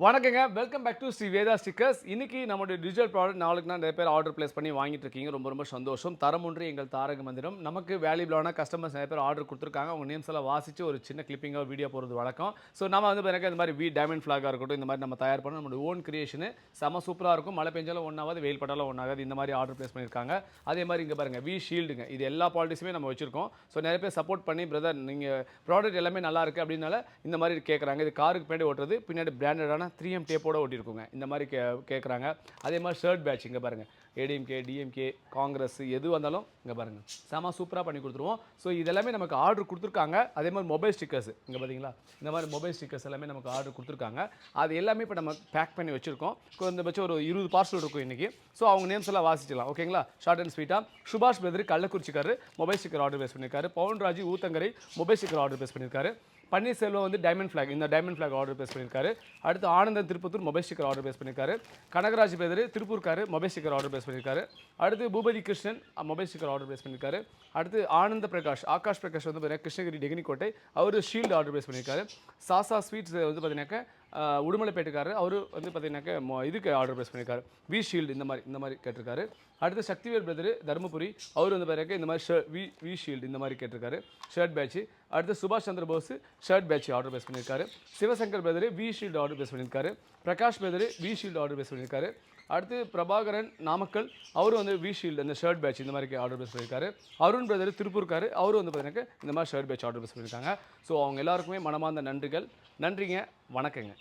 வணக்கங்க. Welcome back to Sri Veda stickers. இன்னைக்கு நம்மளுடைய டிஜிட்டல் ப்ராடக்ட் நாளுக்கு நிறைய பேர் ஆர்டர் பிளேஸ் பண்ணி வாங்கிட்டு இருக்கீங்க. ரொம்ப ரொம்ப சந்தோஷம். தரம் ஒன்று எங்கள் தாரக மந்திரம். நமக்கு வேல்யூபிளான கஸ்டமர்ஸ் நிறைய பேர் ஆர்டர் கொடுத்துருக்காங்க. அவங்க நேம்ஸ் எல்லாம் வாசிச்சு ஒரு சின்ன கிளிப்பிங்காக வீடியோ போகிறது வழக்கம். ஸோ நம்ம வந்து பிறகு இந்த மாதிரி டைமண்ட் ஃபிளாகாக இருக்கட்டும், இந்த மாதிரி நம்ம தயார் பண்ண நம்மளோட ஓன் கிரியேஷனு செம சூப்பராக இருக்கும். மழை பெஞ்சாலும் ஒன்றாவது, வெயில் பட்டாலும் ஒன்றாகாது. இந்த மாதிரி ஆர்டர் பிளேஸ் பண்ணியிருக்காங்க. அதே மாதிரி இங்கே பாருங்கள் வி ஷீல்டுங்க. இது எல்லா பாலிட்டிஸுமே நம்ம வச்சிருக்கோம். ஸோ நிறைய பேர் சப்போர்ட் பண்ணி பிரதர் நீங்கள் ப்ராடக்ட் எல்லாமே நல்லா இருக்குது அப்படின்னால இந்த மாதிரி கேட்குறாங்க. இது காருக்கு பின்னாடி ஓட்டுறது, பின்னாடி பிராண்டடான 3M டேப்போட ஓட்டிருக்குங்க. இந்த மாதிரி கேட்குறாங்க. அதே மாதிரி ஷர்ட் பேட்ச் இங்கே பாருங்கள், ஏடிஎம்கே, டிஎம்கே, காங்கிரஸ் எது வந்தாலும் இங்கே பாருங்கள் செம சூப்பராக பண்ணி கொடுத்துருவோம். ஸோ இதெல்லாமே நமக்கு ஆர்டர் கொடுத்துருக்காங்க. அதே மாதிரி மொபைல் ஸ்டிக்கர்ஸ் இங்கே பார்த்தீங்களா, இந்த மாதிரி மொபைல் ஸ்டிக்கர்ஸ் எல்லாமே நமக்கு ஆர்டர் கொடுத்துருக்காங்க. அது எல்லாமே இப்போ நம்ம பேக் பண்ணி வச்சுருக்கோம். குறைந்தபட்சம் ஒரு 20 பார்சல் இருக்கும் இன்றைக்கி. ஸோ அவங்க நேம்ஸ் எல்லாம் வாசிச்சிடலாம். ஓகேங்களா, ஷார்ட் அண்ட் ஸ்வீட்டாக. சுபாஷ் பெதர் கள்ளக்குறிச்சிக்காரு மொபைல் ஸ்டிக்கர் ஆர்டர் பேஸ் பண்ணியிருக்காரு. Pavun Raji Uthangarai mobile sticker order place பண்ணியிருக்காரு. பன்னீர்செல்வம் வந்து டைமண்ட் ஃபிளாக், இந்த டைமண்ட் ஃபிளாக் ஆர்டர் பேஸ் பண்ணியிருக்காரு. அடுத்து Anandan Tiruppattur mobile sticker order place பண்ணியிருக்காரு. கனகராஜ் பேதர் திருப்பூர்காரு மொபைல் ஸ்டிக்கர் ஆர்டர் பேஸ் பண்ணியிருக்காரு. அடுத்து Boopathi Krishnan mobile sticker order place பண்ணியிருக்காரு. அடுத்து ஆனந்த பிரகாஷ், ஆகாஷ் பிரகாஷ் வந்து பார்த்தீங்கன்னா கிருஷ்ணகிரி டெகினிக்கோட்டை, அவர் ஷீல்டு ஆர்டர் பேஸ் பண்ணியிருக்காரு. சாசா ஸ்வீட்ஸ் வந்து பார்த்தீங்கன்னாக்கா உடுமலைப்பேட்டுக்காரர், அவர் வந்து பார்த்தீங்கன்னாக்கா இதுக்கு ஆர்டர் பேஸ் பண்ணியிருக்காரு. வி ஷீல்டு இந்த மாதிரி கேட்டிருக்காரு. அடுத்து சக்திவேல் பிரதர் தருமபுரி, அவர் வந்து பார்த்தீங்கன்னா இந்த மாதிரி வி ஷீல்டு இந்த மாதிரி கேட்டிருக்காரு, ஷர்ட் பேட்ச். அடுத்து சுபாஷ் Chandra Bose shirt patch order place பண்ணியிருக்காரு. Sivasankar brother V shield order place பண்ணியிருக்காரு. Prakash brother V shield order place பண்ணியிருக்காரு. அடுத்து பிரபாகரன் நாமக்கல், அவரும் வந்து வி ஷீல்டு அந்த ஷர்ட் பேட்ச் இந்த மாதிரி ஆர்டர் பேஸ் பண்ணியிருக்காரு. அருண் பிரதர் திருப்பூர்காரு, அவரும் வந்து பார்த்தீங்கன்னா இந்த மாதிரி ஷர்ட் பேட்ச் ஆர்டர் பேஸ் பண்ணியிருக்காங்க. ஸோ அவங்க எல்லாருக்குமே மனமார்ந்த நன்றிகள். நன்றிங்க, வணக்கங்க.